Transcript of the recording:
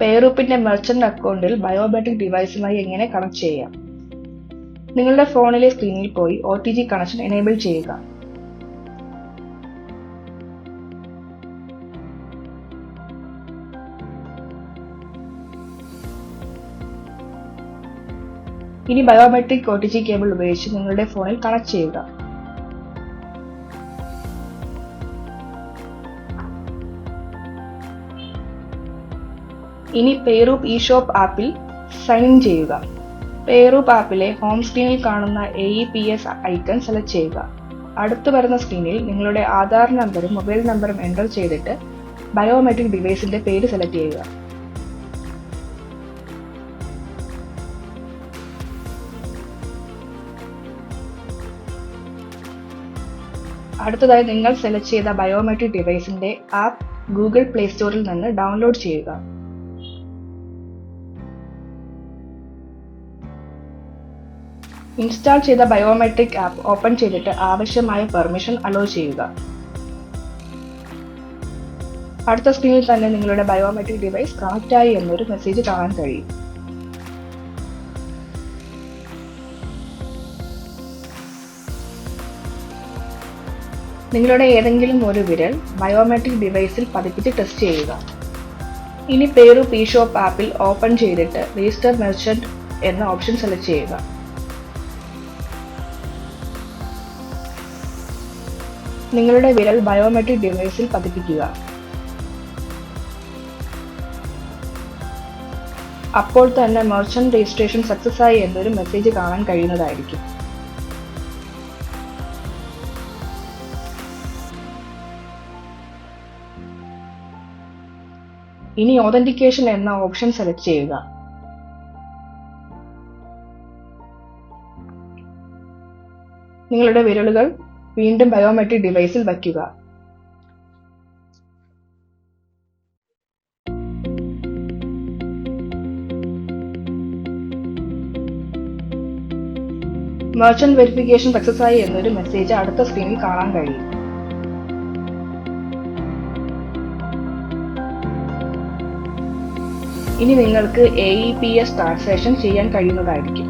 പേറൂപ്പിന്റെ merchant അക്കൗണ്ടിൽ biometric ഡിവൈസുമായി എങ്ങനെ connect ചെയ്യാം? നിങ്ങളുടെ ഫോണിലെ സ്ക്രീനിൽ പോയി OTG കണക്ഷൻ എനേബിൾ ചെയ്യുക. ഇനി ബയോമെട്രിക് OTG കേബിൾ ഉപയോഗിച്ച് നിങ്ങളുടെ ഫോണിൽ കണക്ട് ചെയ്യുക. ഇനി പേറൂപ്പ് ഇ-ഷോപ്പ് ആപ്പിൽ സൈൻ ഇൻ ചെയ്യുക. പേറൂപ്പ് ആപ്പിലെ ഹോം സ്ക്രീനിൽ കാണുന്ന AEPS ഐക്കൺ സെലക്ട് ചെയ്യുക. അടുത്തു വരുന്ന സ്ക്രീനിൽ നിങ്ങളുടെ ആധാർ നമ്പറും മൊബൈൽ നമ്പറും എൻ്റർ ചെയ്തിട്ട് ബയോമെട്രിക് ഡിവൈസിന്റെ പേര് സെലക്ട് ചെയ്യുക. അടുത്തതായി നിങ്ങൾ സെലക്ട് ചെയ്ത ബയോമെട്രിക് ഡിവൈസിന്റെ ആപ്പ് ഗൂഗിൾ പ്ലേ സ്റ്റോറിൽ നിന്ന് ഡൗൺലോഡ് ചെയ്യുക. ഇൻസ്റ്റാൾ ചെയ്ത ബയോമെട്രിക് ആപ്പ് ഓപ്പൺ ചെയ്തിട്ട് ആവശ്യമായ പെർമിഷൻ അലോ ചെയ്യുക. അടുത്ത സ്ക്രീനിൽ തന്നെ നിങ്ങളുടെ ബയോമെട്രിക് ഡിവൈസ് കണക്ട് ആയി എന്നൊരു മെസ്സേജ് കാണാൻ കഴിയും. നിങ്ങളുടെ ഏതെങ്കിലും ഒരു വിരൽ ബയോമെട്രിക് ഡിവൈസിൽ പതിപ്പിച്ച് ടെസ്റ്റ് ചെയ്യുക. ഇനി പേറൂപ്പ് ഇ-ഷോപ്പ് ആപ്പിൽ ഓപ്പൺ ചെയ്തിട്ട് രജിസ്റ്റർ മെർച്ചന്റ് എന്ന ഓപ്ഷൻ സെലക്ട് ചെയ്യുക. നിങ്ങളുടെ വിരൽ ബയോമെട്രിക് ഡിവൈസിൽ പതിപ്പിക്കുക. അപ്പോൾ തന്നെ മെർച്ചന്റ് രജിസ്ട്രേഷൻ സക്സസ് ആയി എന്നൊരു മെസ്സേജ് കാണാൻ കഴിയുന്നതായിരിക്കും. ഇനി ഓതന്റിക്കേഷൻ എന്ന ഓപ്ഷൻ സെലക്ട് ചെയ്യുക. നിങ്ങളുടെ വിരലുകൾ വീണ്ടും ബയോമെട്രിക് ഡിവൈസിൽ വയ്ക്കുക. മെർച്ചന്റ് വെരിഫിക്കേഷൻ സക്സസ് ആയി എന്നൊരു മെസ്സേജ് അടുത്ത സ്ക്രീനിൽ കാണാൻ കഴിയും. ഇനി നിങ്ങൾക്ക് AEPS ട്രാൻസാക്ഷൻ ചെയ്യാൻ കഴിയുന്നതായിരിക്കും.